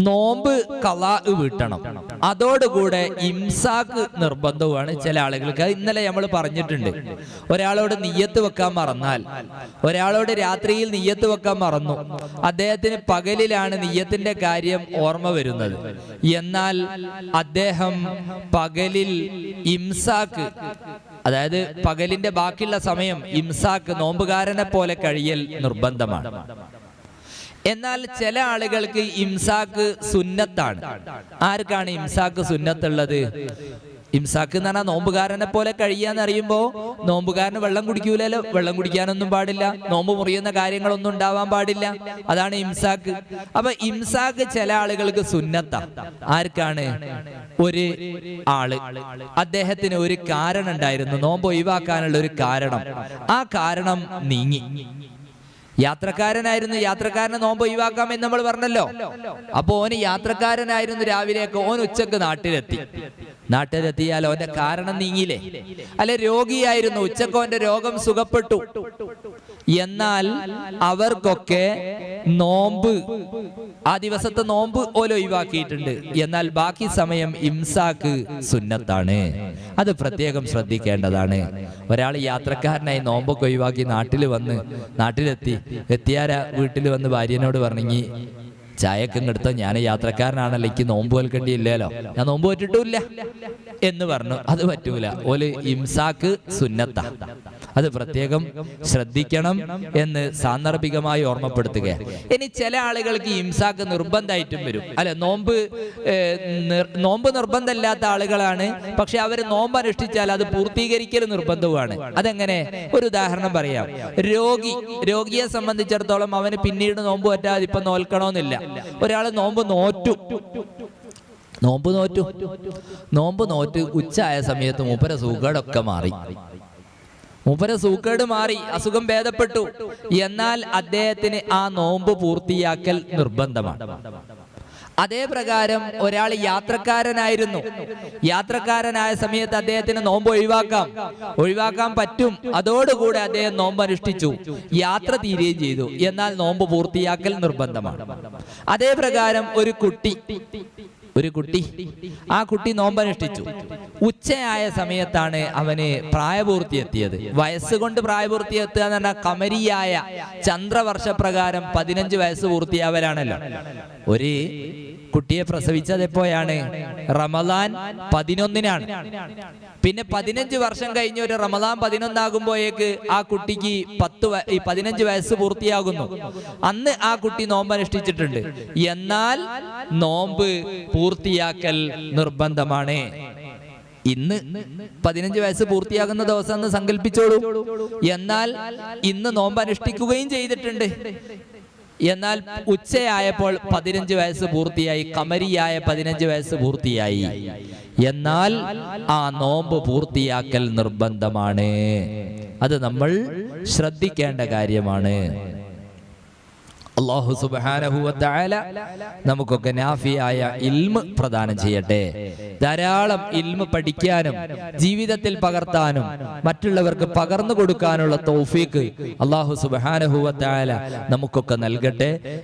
നോമ്പ് ഖളാ വീട്ടണം. അതോടുകൂടെ ഇംസാക്ക് നിർബന്ധവുമാണ് ചില ആളുകൾക്ക്. ഇന്നലെ നമ്മൾ പറഞ്ഞിട്ടുണ്ട്, ഒരാളോട് നിയ്യത്ത് വെക്കാൻ മറന്നാൽ, ഒരാളോട് രാത്രിയിൽ നിയ്യത്ത് വെക്കാൻ മറന്നു, അദ്ദേഹത്തിന് പകലിലാണ് നിയ്യത്തിന്റെ കാര്യം ഓർമ്മ വരുന്നത്, എന്നാൽ അദ്ദേഹം പകലിൽ ഇംസാക്ക്, അതായത് പകലിന്റെ ബാക്കിയുള്ള സമയം ഇംസാക്ക് നോമ്പുകാരനെ പോലെ കഴിയൽ നിർബന്ധമാണ്. എന്നാൽ ചില ആളുകൾക്ക് ഇംസാക്ക് സുന്നത്താണ്. ആർക്കാണ് ഇംസാക്ക് സുന്നത്തുള്ളത്? ഇംസാക്ക് എന്ന് പറഞ്ഞാൽ നോമ്പുകാരനെ പോലെ കഴിയാന്ന് അറിയുമ്പോ നോമ്പുകാരന് വെള്ളം കുടിക്കൂലല്ലോ, വെള്ളം കുടിക്കാനൊന്നും പാടില്ല, നോമ്പ് മുറിയുന്ന കാര്യങ്ങളൊന്നും ഉണ്ടാവാൻ പാടില്ല, അതാണ് ഇംസാക്ക്. അപ്പൊ ഇംസാക്ക് ചില ആളുകൾക്ക് സുന്നത്താ. ആർക്കാണ്? ഒരു ആള്, അദ്ദേഹത്തിന് ഒരു കാരണം ഉണ്ടായിരുന്നു, നോമ്പ് ഒഴിവാക്കാനുള്ള ഒരു കാരണം. ആ കാരണം നീങ്ങി. യാത്രക്കാരനായിരുന്നു, യാത്രക്കാരനെ നോമ്പ് ഒഴിവാക്കാം എന്ന് നമ്മൾ പറഞ്ഞല്ലോ. അപ്പൊ ഓന് യാത്രക്കാരനായിരുന്നു, രാവിലെയൊക്കെ ഓൻ ഉച്ചക്ക് നാട്ടിലെത്തിയാൽ ഓന്റെ കാരണം നീങ്ങിയില്ലേ? അല്ലെ, രോഗിയായിരുന്നു, ഉച്ചക്ക് ഓന്റെ രോഗം സുഖപ്പെട്ടു, എന്നാൽ അവർക്കൊക്കെ നോമ്പ്, ആ ദിവസത്തെ നോമ്പ് ഓല ഒഴിവാക്കിയിട്ടുണ്ട്, എന്നാൽ ബാക്കി സമയം ഇംസാക്ക് സുന്നത്താണ്. അത് പ്രത്യേകം ശ്രദ്ധിക്കേണ്ടതാണ്. ഒരാൾ യാത്രക്കാരനായി നോമ്പൊക്കെ ഒഴിവാക്കി നാട്ടിലെത്തിയാര വീട്ടിൽ വന്ന് ഭാര്യനോട് പറഞ്ഞെങ്കി ചായക്കെ എടുത്തോ, ഞാൻ യാത്രക്കാരനാണല്ലോ, എനിക്ക് നോമ്പ് വെൽക്കേണ്ടിയില്ലല്ലോ, ഞാൻ നോമ്പ് പറ്റിട്ടില്ല എന്ന് പറഞ്ഞു. അത് പറ്റൂല, ഓല് ഇംസാക്ക് സുന്നത്ത, അത് പ്രത്യേകം ശ്രദ്ധിക്കണം എന്ന് സാന്ദർഭികമായി ഓർമ്മപ്പെടുത്തുക. ഇനി ചില ആളുകൾക്ക് ഇംസാക്ക് നിർബന്ധമായിട്ടും വരും. അല്ലെ, നോമ്പ് നിർബന്ധമില്ലാത്ത ആളുകളാണ്, പക്ഷെ അവർ നോമ്പ് അനുഷ്ഠിച്ചാൽ അത് പൂർത്തീകരിക്കൽ നിർബന്ധവുമാണ്. അതെങ്ങനെ? ഒരു ഉദാഹരണം പറയാം. രോഗിയെ സംബന്ധിച്ചിടത്തോളം അവന് പിന്നീട് നോമ്പ് പറ്റാതെ ഇപ്പൊ നോൽക്കണമെന്നില്ല. ഒരാള് നോമ്പ് നോറ്റ് ഉച്ചയായ സമയത്ത് മൂപ്പര സൂക്കേട് മാറി, അസുഖം ഭേദപ്പെട്ടു, എന്നാൽ അദ്ദേഹത്തിന് ആ നോമ്പ് പൂർത്തിയാക്കൽ നിർബന്ധമാണ്. അതേ പ്രകാരം ഒരാൾ യാത്രക്കാരനായ സമയത്ത് അദ്ദേഹത്തിന് നോമ്പ് ഒഴിവാക്കാൻ പറ്റും. അതോടുകൂടെ അദ്ദേഹം നോമ്പ് അനുഷ്ഠിച്ചു, യാത്ര തീരുകയും ചെയ്തു, എന്നാൽ നോമ്പ് പൂർത്തിയാക്കൽ നിർബന്ധമാണ്. അതേ പ്രകാരം ഒരു കുട്ടി ആ കുട്ടി നോമ്പനുഷ്ഠിച്ചു, ഉച്ചയായ സമയത്താണ് അവന് പ്രായപൂർത്തി എത്തിയത്. വയസ്സുകൊണ്ട് പ്രായപൂർത്തി എത്തുക എന്ന് പറഞ്ഞാൽ കമരിയായ ചന്ദ്രവർഷപ്രകാരം 15 വയസ്സ് പൂർത്തിയാവലാണല്ലോ. ഒരു കുട്ടിയെ പ്രസവിച്ചത് എപ്പോഴാണ്? റമദാൻ 11-നാണ്. പിന്നെ 15 വർഷം കഴിഞ്ഞ് ഒരു റമദാൻ 11 ആകുമ്പോഴേക്ക് ആ കുട്ടിക്ക് 15 വയസ്സ് പൂർത്തിയാകുന്നു. അന്ന് ആ കുട്ടി നോമ്പ് അനുഷ്ഠിച്ചിട്ടുണ്ട്, എന്നാൽ നോമ്പ് പൂർത്തിയാക്കൽ നിർബന്ധമാണ്. ഇന്ന് 15 വയസ്സ് പൂർത്തിയാകുന്ന ദിവസം എന്ന് സങ്കല്പിച്ചോളൂ. എന്നാൽ ഇന്ന് നോമ്പ് അനുഷ്ഠിക്കുകയും ചെയ്തിട്ടുണ്ട്, എന്നാൽ ഉച്ചയായപ്പോൾ 15 വയസ്സ് പൂർത്തിയായി, കമരിയായ 15 വയസ്സ് പൂർത്തിയായി, എന്നാൽ ആ നോമ്പ് പൂർത്തിയാക്കൽ നിർബന്ധമാണ്. അത് നമ്മൾ ശ്രദ്ധിക്കേണ്ട കാര്യമാണ്. അല്ലാഹു സുബ്ഹാനഹു വ തആല നമുക്കൊക്കെ നാഫിയായ ഇൽമ് പ്രദാനം ചെയ്യട്ടെ. ധാരാളം ഇൽമ് പഠിക്കാനും ജീവിതത്തിൽ പകർത്താനും മറ്റുള്ളവർക്ക് പകർന്നു കൊടുക്കാനുള്ള തൗഫീഖ് അല്ലാഹു സുബ്ഹാനഹു വ തആല നമുക്കൊക്കെ നൽകട്ടെ.